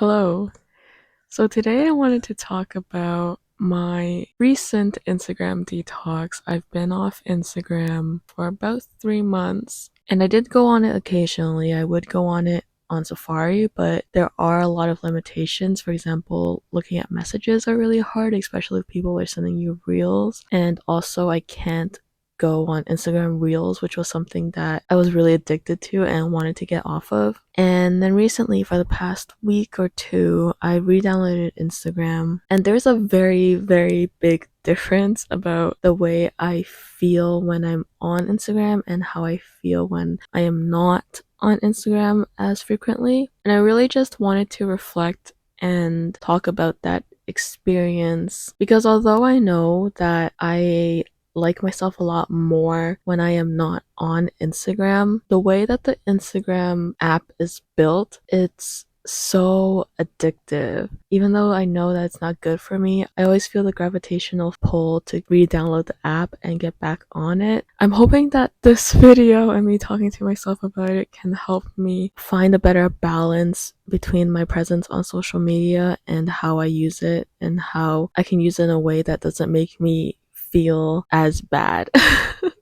Hello. So today I wanted to talk about my recent Instagram detox. I've been off Instagram for about 3 months, and I did go on it occasionally. I would go on it on Safari, but there are a lot of limitations. For example, looking at messages are really hard, especially if people are sending you reels. And also, I can't go on Instagram Reels, which was something that I was really addicted to and wanted to get off of. And then recently, for the past week or two, I re-downloaded Instagram, and there's a very, very big difference about the way I feel when I'm on Instagram and how I feel when I am not on Instagram as frequently. And I really just wanted to reflect and talk about that experience because although I know that I like myself a lot more when I am not on Instagram. The way that the Instagram app is built, it's so addictive. Even though I know that it's not good for me, I always feel the gravitational pull to re-download the app and get back on it. I'm hoping that this video and me talking to myself about it can help me find a better balance between my presence on social media and how I use it and how I can use it in a way that doesn't make me feel as bad.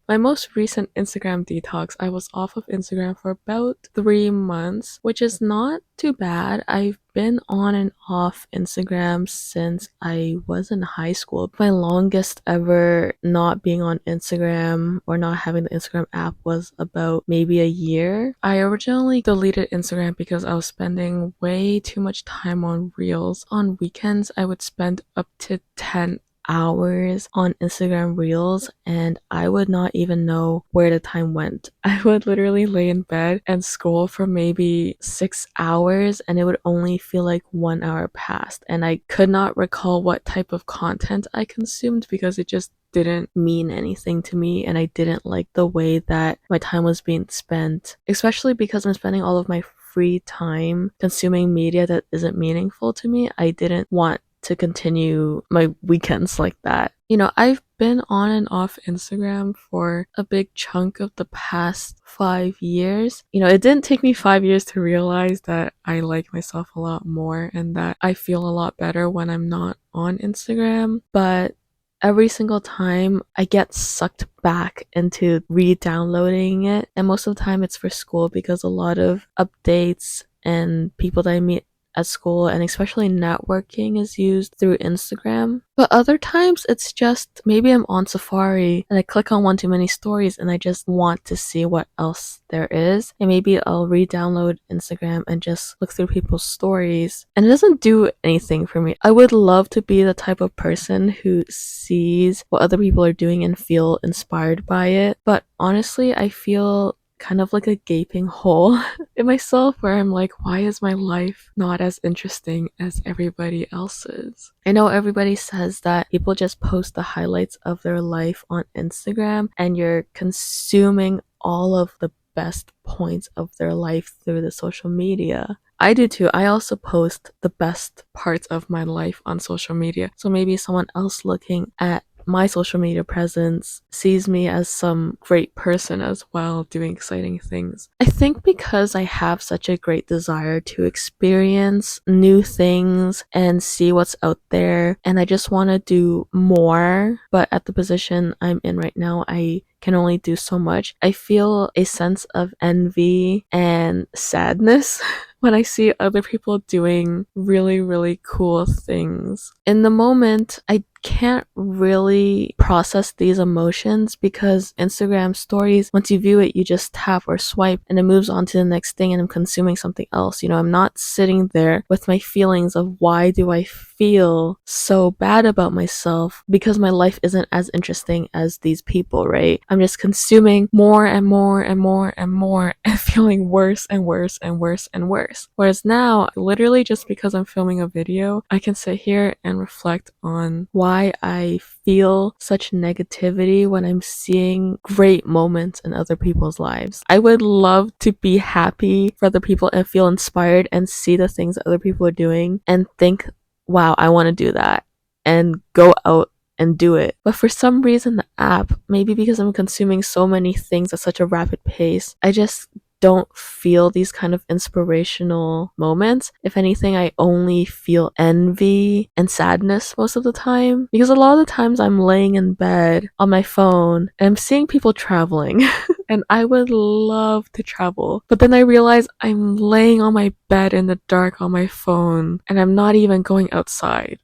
My most recent Instagram detox, I was off of Instagram for about 3 months, which is not too bad. I've been on and off Instagram since I was in high school. My longest ever not being on Instagram or not having the Instagram app was about maybe a year. I originally deleted Instagram because I was spending way too much time on Reels. On weekends, I would spend up to 10 hours on Instagram Reels and I would not even know where the time went. I would literally lay in bed and scroll for maybe 6 hours and it would only feel like 1 hour passed, and I could not recall what type of content I consumed because it just didn't mean anything to me and I didn't like the way that my time was being spent, especially because I'm spending all of my free time consuming media that isn't meaningful to me. I didn't want to continue my weekends like that. I've been on and off Instagram for a big chunk of the past 5 years. It didn't take me 5 years to realize that I like myself a lot more and that I feel a lot better when I'm not on Instagram. But every single time I get sucked back into re-downloading it, and most of the time it's for school because a lot of updates and people that I meet at school and especially networking is used through Instagram. But other times it's just maybe I'm on Safari and I click on one too many stories and I just want to see what else there is. And maybe I'll re-download Instagram and just look through people's stories. And it doesn't do anything for me. I would love to be the type of person who sees what other people are doing and feel inspired by it. But honestly, I feel kind of like a gaping hole in myself where I'm like, why is my life not as interesting as everybody else's? I know everybody says that people just post the highlights of their life on Instagram and you're consuming all of the best points of their life through the social media. I do too. I also post the best parts of my life on social media. So maybe someone else looking at my social media presence sees me as some great person as well, doing exciting things. I think because I have such a great desire to experience new things and see what's out there, and I just want to do more, but at the position I'm in right now, I can only do so much. I feel a sense of envy and sadness when I see other people doing really, really cool things. In the moment, I can't really process these emotions because Instagram stories, once you view it, you just tap or swipe and it moves on to the next thing and I'm consuming something else. I'm not sitting there with my feelings of why do I feel so bad about myself because my life isn't as interesting as these people, right? I'm just consuming more and more and more and more and feeling worse and worse and worse and worse. Whereas now, literally just because I'm filming a video, I can sit here and reflect on why I feel such negativity when I'm seeing great moments in other people's lives. I would love to be happy for other people and feel inspired and see the things that other people are doing and think, wow, I want to do that, and go out and do it. But for some reason, the app, maybe because I'm consuming so many things at such a rapid pace, I just don't feel these kind of inspirational moments. If anything, I only feel envy and sadness most of the time, because a lot of the times I'm laying in bed on my phone and I'm seeing people traveling and I would love to travel. But then I realize I'm laying on my bed in the dark on my phone and I'm not even going outside.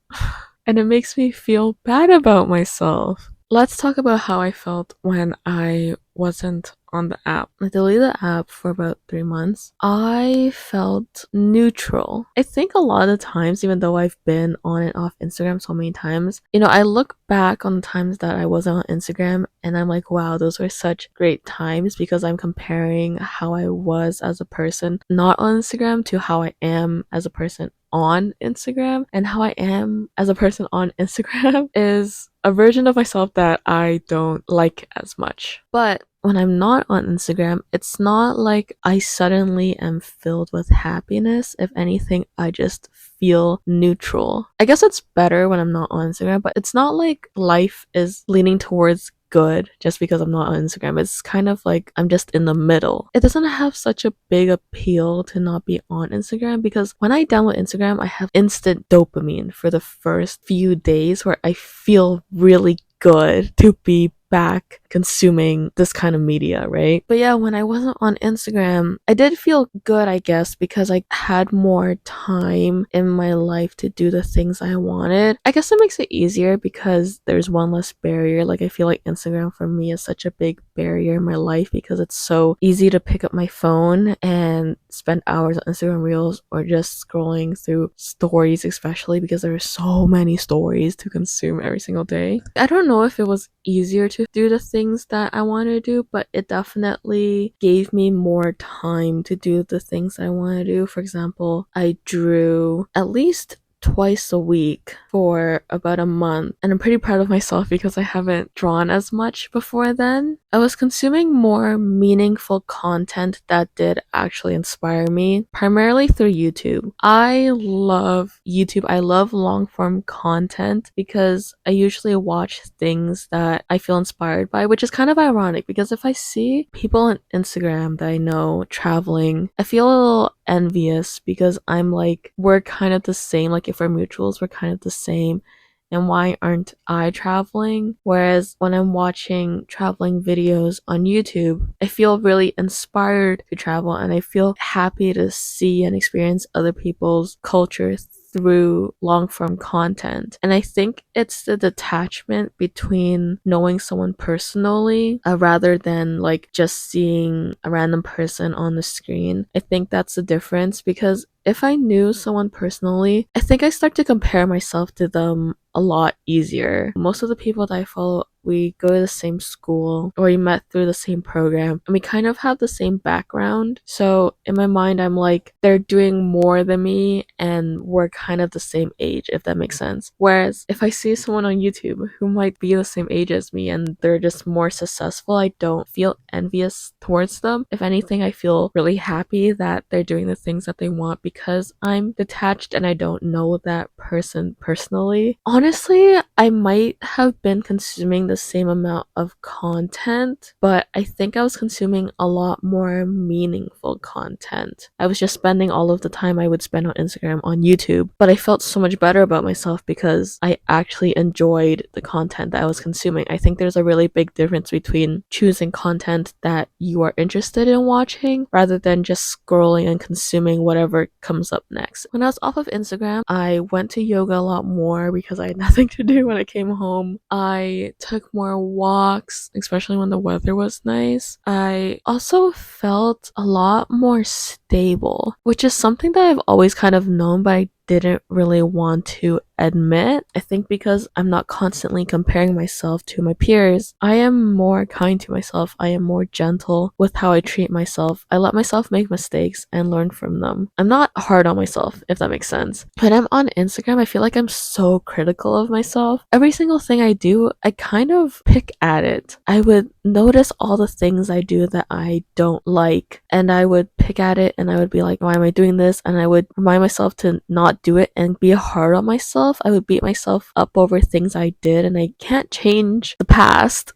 And it makes me feel bad about myself. Let's talk about how I felt when I wasn't on the app. I deleted the app for about 3 months. I felt neutral. I think a lot of the times, even though I've been on and off Instagram so many times, I look back on the times that I wasn't on Instagram and I'm like, wow, those were such great times, because I'm comparing how I was as a person not on Instagram to how I am as a person on Instagram. And how I am as a person on Instagram is a version of myself that I don't like as much. But when I'm not on Instagram, it's not like I suddenly am filled with happiness. If anything, I just feel neutral. I guess it's better when I'm not on Instagram, but it's not like life is leaning towards good just because I'm not on Instagram. It's kind of like I'm just in the middle. It doesn't have such a big appeal to not be on Instagram, because when I download Instagram, I have instant dopamine for the first few days where I feel really good to be back consuming this kind of media, right? But yeah, when I wasn't on Instagram, I did feel good, I guess, because I had more time in my life to do the things I wanted. I guess it makes it easier because there's one less barrier. Like, I feel like Instagram for me is such a big barrier in my life because it's so easy to pick up my phone and spend hours on Instagram Reels or just scrolling through stories, especially because there are so many stories to consume every single day. I don't know if it was easier to do the things that I want to do, but it definitely gave me more time to do the things I want to do. For example, I drew at least twice a week for about a month, and I'm pretty proud of myself because I haven't drawn as much before then. I was consuming more meaningful content that did actually inspire me, primarily through YouTube. I love YouTube. I love long form content because I usually watch things that I feel inspired by, which is kind of ironic because if I see people on Instagram that I know traveling, I feel a little envious because I'm like, we're kind of the same. Like, if we're mutuals, we're kind of the same. And why aren't I traveling? Whereas when I'm watching traveling videos on YouTube, I feel really inspired to travel and I feel happy to see and experience other people's cultures through long form content. And I think it's the detachment between knowing someone personally rather than like just seeing a random person on the screen. I think that's the difference, because if I knew someone personally, I think I start to compare myself to them a lot easier. Most of the people that I follow, we go to the same school or we met through the same program and we kind of have the same background. So in my mind, I'm like, they're doing more than me and we're kind of the same age, if that makes sense. Whereas if I see someone on YouTube who might be the same age as me and they're just more successful, I don't feel envious towards them. If anything, I feel really happy that they're doing the things that they want because I'm detached and I don't know that person personally. Honestly, I might have been consuming the same amount of content, but I think I was consuming a lot more meaningful content. I was just spending all of the time I would spend on Instagram on YouTube, but I felt so much better about myself because I actually enjoyed the content that I was consuming. I think there's a really big difference between choosing content that you are interested in watching rather than just scrolling and consuming whatever comes up next. When I was off of Instagram, I went to yoga a lot more because I had nothing to do when I came home. I took more walks, especially when the weather was nice. I also felt a lot more stable, which is something that I've always kind of known, but I didn't really want to admit. I think because I'm not constantly comparing myself to my peers, I am more kind to myself. I am more gentle with how I treat myself. I let myself make mistakes and learn from them. I'm not hard on myself, if that makes sense. When I'm on Instagram, I feel like I'm so critical of myself. Every single thing I do, I kind of pick at it. I would notice all the things I do that I don't like, and I would pick at it and I would be like, why am I doing this? And I would remind myself to not do it and be hard on myself. I would beat myself up over things I did, and I can't change the past.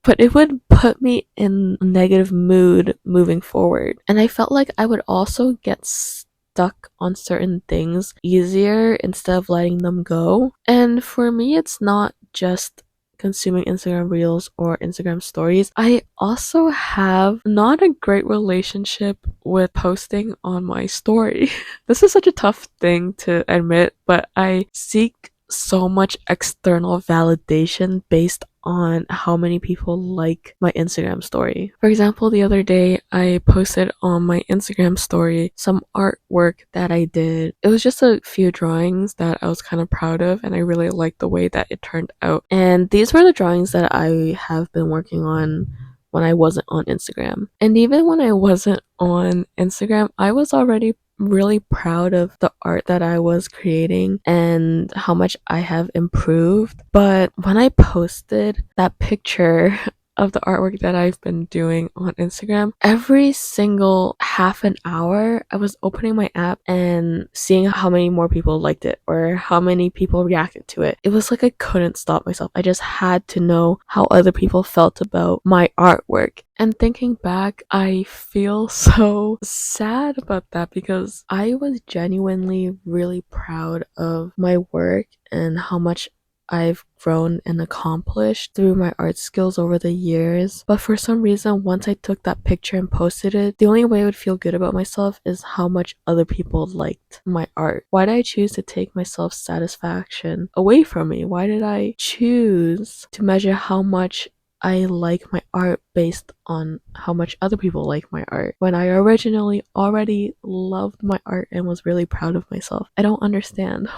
but it would put me in a negative mood moving forward. And I felt like I would also get stuck on certain things easier instead of letting them go. And for me, it's not just consuming Instagram Reels or Instagram Stories. I also have not a great relationship with posting on my story. This is such a tough thing to admit, but I seek so much external validation based on how many people like my Instagram story. For example, the other day I posted on my Instagram story some artwork that I did. It was just a few drawings that I was kind of proud of, and I really liked the way that it turned out. And these were the drawings that I have been working on when I wasn't on Instagram. And even when I wasn't on Instagram, I was already really proud of the art that I was creating and how much I have improved. But when I posted that picture of the artwork that I've been doing on Instagram, every single half an hour, I was opening my app and seeing how many more people liked it or how many people reacted to it. It was like I couldn't stop myself. I just had to know how other people felt about my artwork. And thinking back, I feel so sad about that because I was genuinely really proud of my work and how much I've grown and accomplished through my art skills over the years. But for some reason, once I took that picture and posted it, the only way I would feel good about myself is how much other people liked my art. Why did I choose to take my self satisfaction away from me? Why did I choose to measure how much I like my art based on how much other people like my art when I originally already loved my art and was really proud of myself? I don't understand.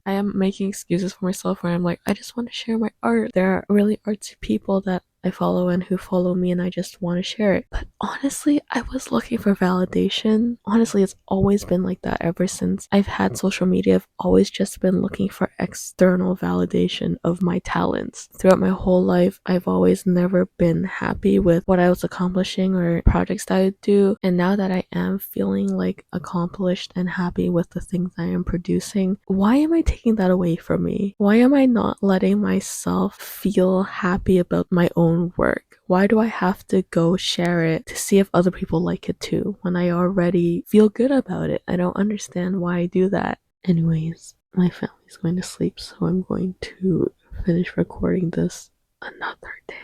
I am making excuses for myself where I'm like, I just want to share my art. There are really artsy people that I follow and who follow me, and I just want to share it. But honestly, I was looking for validation. Honestly, it's always been like that ever since I've had social media. I've always just been looking for external validation of my talents. Throughout my whole life, I've always never been happy with what I was accomplishing or projects that I do. And now that I am feeling like accomplished and happy with the things I am producing, why am I taking that away from me? Why am I not letting myself feel happy about my own work? Why do I have to go share it to see if other people like it too when I already feel good about it? I don't understand why I do that. Anyways, my family's going to sleep, so I'm going to finish recording this another day.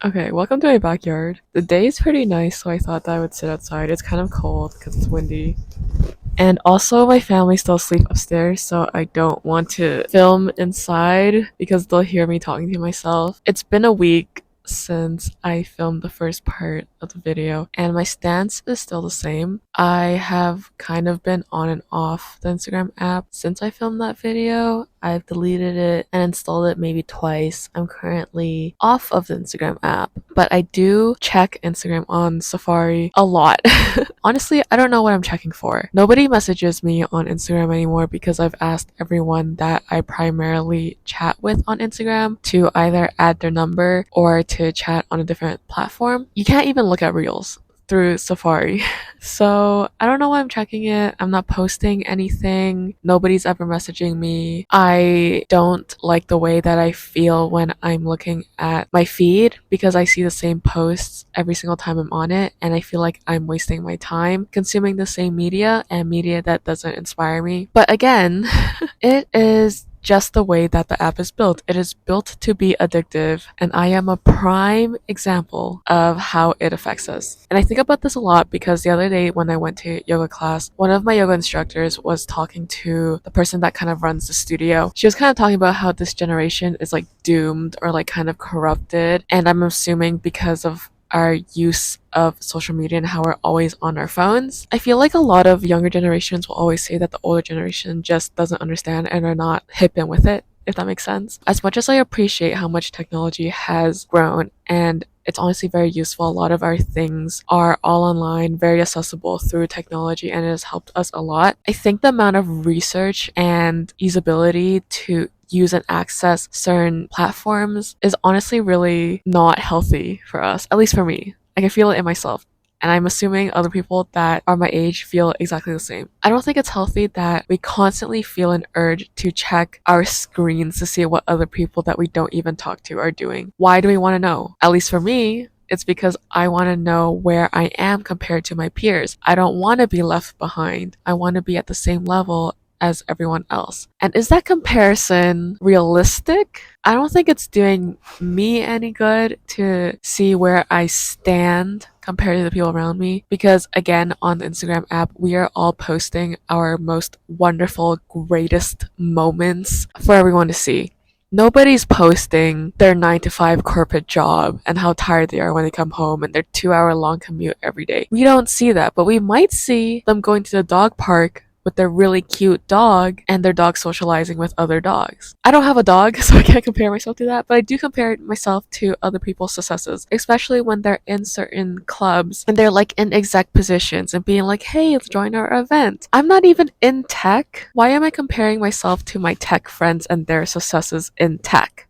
Okay, welcome to my backyard. The day is pretty nice, so I thought that I would sit outside. It's kind of cold because it's windy. And also, my family still sleep upstairs, so I don't want to film inside because they'll hear me talking to myself. It's been a week since I filmed the first part of the video, and my stance is still the same. I have kind of been on and off the Instagram app since I filmed that video. I've deleted it and installed it maybe twice. I'm currently off of the Instagram app, but I do check Instagram on Safari a lot. Honestly, I don't know what I'm checking for. Nobody messages me on Instagram anymore because I've asked everyone that I primarily chat with on Instagram to either add their number or to chat on a different platform. You can't even look at Reels through Safari. So I don't know why I'm checking it. I'm not posting anything. Nobody's ever messaging me. I don't like the way that I feel when I'm looking at my feed because I see the same posts every single time I'm on it, and I feel like I'm wasting my time consuming the same media and media that doesn't inspire me. But again, it is just the way that the app is built. It is built to be addictive, and I am a prime example of how it affects us. And I think about this a lot because the other day when I went to yoga class, one of my yoga instructors was talking to the person that kind of runs the studio. She was kind of talking about how this generation is like doomed or like kind of corrupted, and I'm assuming because of our use of social media and how we're always on our phones. I feel like a lot of younger generations will always say that the older generation just doesn't understand and are not hip in with it, if that makes sense. As much as I appreciate how much technology has grown, and it's honestly very useful, a lot of our things are all online, very accessible through technology, and it has helped us a lot. I think the amount of research and usability to use and access certain platforms is honestly really not healthy for us, at least for me. I can feel it in myself. And I'm assuming other people that are my age feel exactly the same. I don't think it's healthy that we constantly feel an urge to check our screens to see what other people that we don't even talk to are doing. Why do we want to know? At least for me, it's because I want to know where I am compared to my peers. I don't want to be left behind. I want to be at the same level as everyone else. And is that comparison realistic? I don't think it's doing me any good to see where I stand compared to the people around me, because again, on the Instagram app, we are all posting our most wonderful, greatest moments for everyone to see. Nobody's posting their 9 to 5 corporate job and how tired they are when they come home and their 2 hour long commute every day. We don't see that, but we might see them going to the dog park with their really cute dog and their dog socializing with other dogs. I don't have a dog, so I can't compare myself to that, but I do compare myself to other people's successes, especially when they're in certain clubs and they're like in exec positions and being like, hey, let's join our event. I'm not even in tech. Why am I comparing myself to my tech friends and their successes in tech?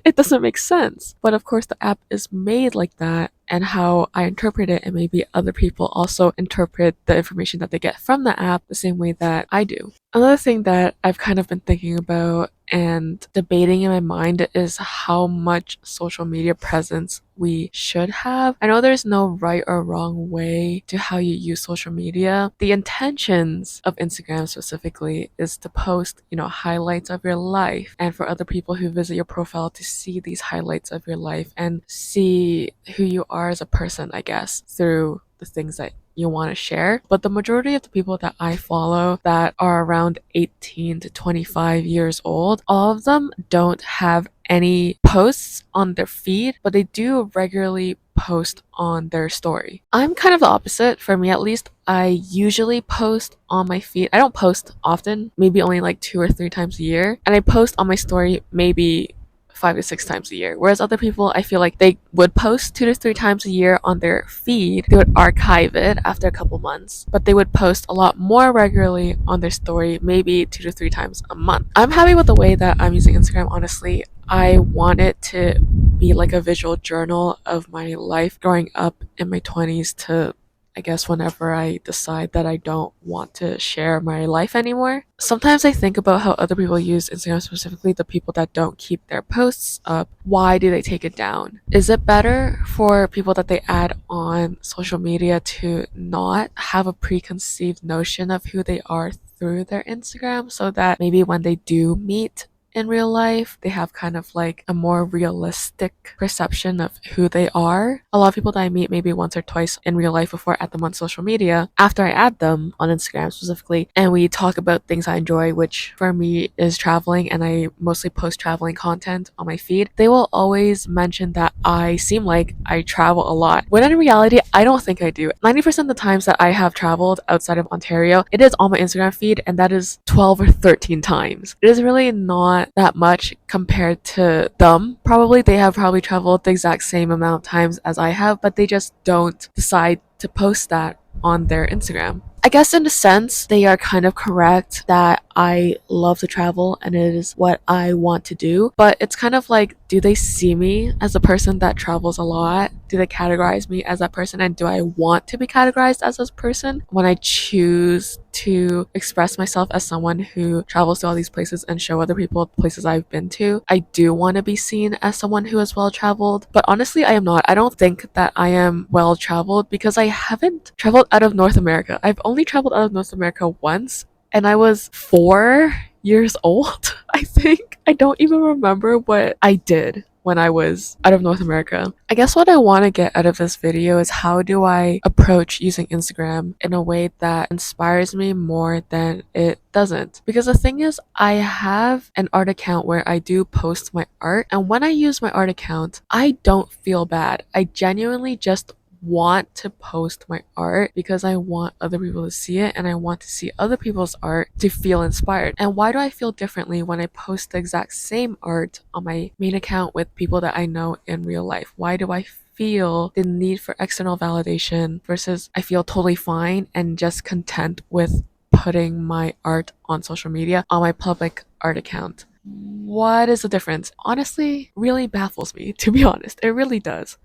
It doesn't make sense. But of course, the app is made like that, and how I interpret it, and maybe other people also interpret the information that they get from the app the same way that I do. Another thing that I've kind of been thinking about and debating in my mind is how much social media presence we should have. I know there's no right or wrong way to how you use social media. The intentions of Instagram specifically is to post, highlights of your life, and for other people who visit your profile to see these highlights of your life and see who you are as a person, I guess, through the things that you want to share. But the majority of the people that I follow that are around 18 to 25 years old, all of them don't have any posts on their feed, but they do regularly post on their story. I'm kind of the opposite. For me, at least, I usually post on my feed. I don't post often, maybe only like 2 or 3 times a year. And I post on my story maybe 5 to 6 times a year. Whereas other people, I feel like they would post 2 to 3 times a year on their feed. They would archive it after a couple months, but they would post a lot more regularly on their story, maybe 2 to 3 times a month. I'm happy with the way that I'm using Instagram, honestly. I want it to be like a visual journal of my life growing up in my 20s to, I guess, whenever I decide that I don't want to share my life anymore. Sometimes I think about how other people use Instagram, specifically the people that don't keep their posts up. Why do they take it down? Is it better for people that they add on social media to not have a preconceived notion of who they are through their Instagram, so that maybe when they do meet in real life, they have kind of like a more realistic perception of who they are? A lot of people that I meet maybe once or twice in real life before I add them on social media, after I add them on Instagram specifically, and we talk about things I enjoy, which for me is traveling, and I mostly post traveling content on my feed, they will always mention that I seem like I travel a lot. When in reality, I don't think I do. 90% of the times that I have traveled outside of Ontario, it is on my Instagram feed, and that is 12 or 13 times. It is really not that much compared to them. Probably they have probably traveled the exact same amount of times as I have, but they just don't decide to post that on their Instagram. I guess in a sense, they are kind of correct that I love to travel and it is what I want to do. But it's kind of like, do they see me as a person that travels a lot? Do they categorize me as that person? And do I want to be categorized as this person? When I choose to express myself as someone who travels to all these places and show other people the places I've been to, I do want to be seen as someone who is well traveled. But honestly, I am not. I don't think that I am well traveled because I haven't traveled out of North America. I've only traveled out of North America once, and I was 4 years old, I think. I don't even remember what I did when I was out of North America. I guess what I want to get out of this video is how do I approach using Instagram in a way that inspires me more than it doesn't. Because the thing is, I have an art account where I do post my art, and when I use my art account, I don't feel bad. I genuinely just want to post my art because I want other people to see it, and I want to see other people's art to feel inspired. And why do I feel differently when I post the exact same art on my main account with people that I know in real life? Why do I feel the need for external validation versus I feel totally fine and just content with putting my art on social media on my public art account? What is the difference? Honestly, really baffles me, to be honest. It really does.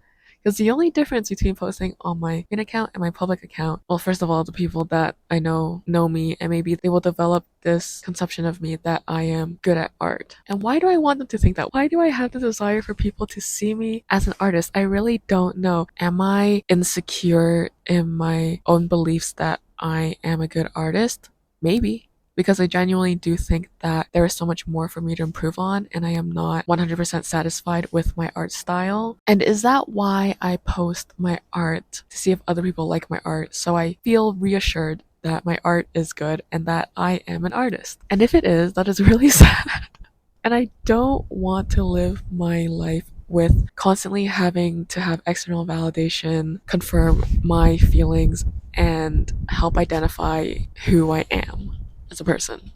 Because the only difference between posting on my main account and my public account, well, first of all, the people that I know me, and maybe they will develop this conception of me that I am good at art. And why do I want them to think that? Why do I have the desire for people to see me as an artist? I really don't know. Am I insecure in my own beliefs that I am a good artist? Maybe. Because I genuinely do think that there is so much more for me to improve on, and I am not 100% satisfied with my art style. And is that why I post my art to see if other people like my art, so I feel reassured that my art is good and that I am an artist? And if it is, that is really sad. And I don't want to live my life with constantly having to have external validation confirm my feelings and help identify who I am as a person.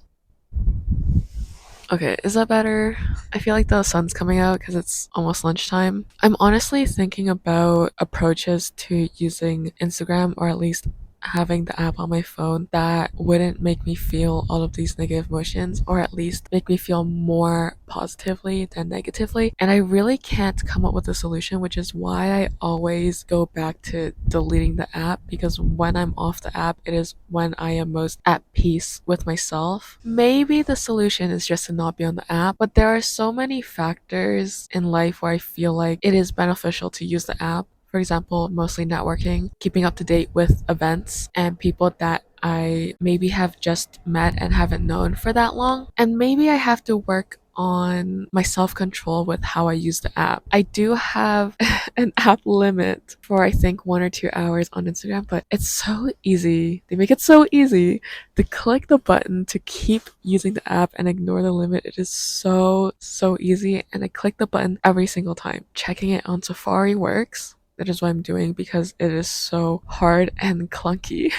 Okay, is that better? I feel like the sun's coming out because it's almost lunchtime. I'm honestly thinking about approaches to using Instagram, or at least having the app on my phone, that wouldn't make me feel all of these negative emotions, or at least make me feel more positively than negatively. And I really can't come up with a solution, which is why I always go back to deleting the app, because when I'm off the app, it is when I am most at peace with myself. Maybe the solution is just to not be on the app, but there are so many factors in life where I feel like it is beneficial to use the app. For example, mostly networking, keeping up to date with events and people that I maybe have just met and haven't known for that long. And maybe I have to work on my self control with how I use the app. I do have an app limit for I think 1 or 2 hours on Instagram, but it's so easy. They make it so easy to click the button to keep using the app and ignore the limit. It is so easy, and I click the button every single time. Checking it on Safari works. That is what I'm doing because it is so hard and clunky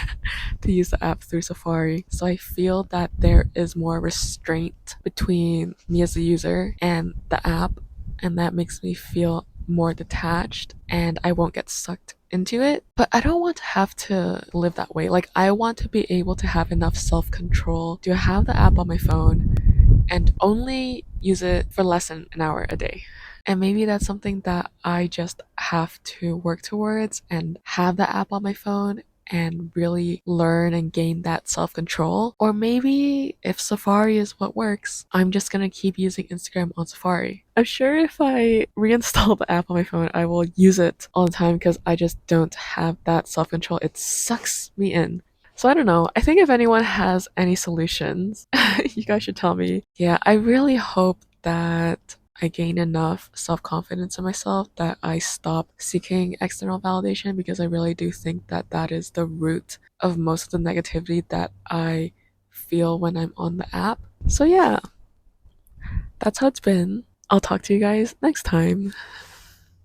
to use the app through Safari. So I feel that there is more restraint between me as a user and the app, and that makes me feel more detached and I won't get sucked into it. But I don't want to have to live that way. Like, I want to be able to have enough self control to have the app on my phone and only use it for less than an hour a day. And maybe that's something that I just have to work towards and have the app on my phone and really learn and gain that self control. Or maybe if Safari is what works, I'm just gonna keep using Instagram on Safari. I'm sure if I reinstall the app on my phone, I will use it all the time because I just don't have that self control. It sucks me in. So I don't know. I think if anyone has any solutions, you guys should tell me. Yeah, I really hope that I gain enough self confidence in myself that I stop seeking external validation, because I really do think that that is the root of most of the negativity that I feel when I'm on the app. So, yeah, that's how it's been. I'll talk to you guys next time.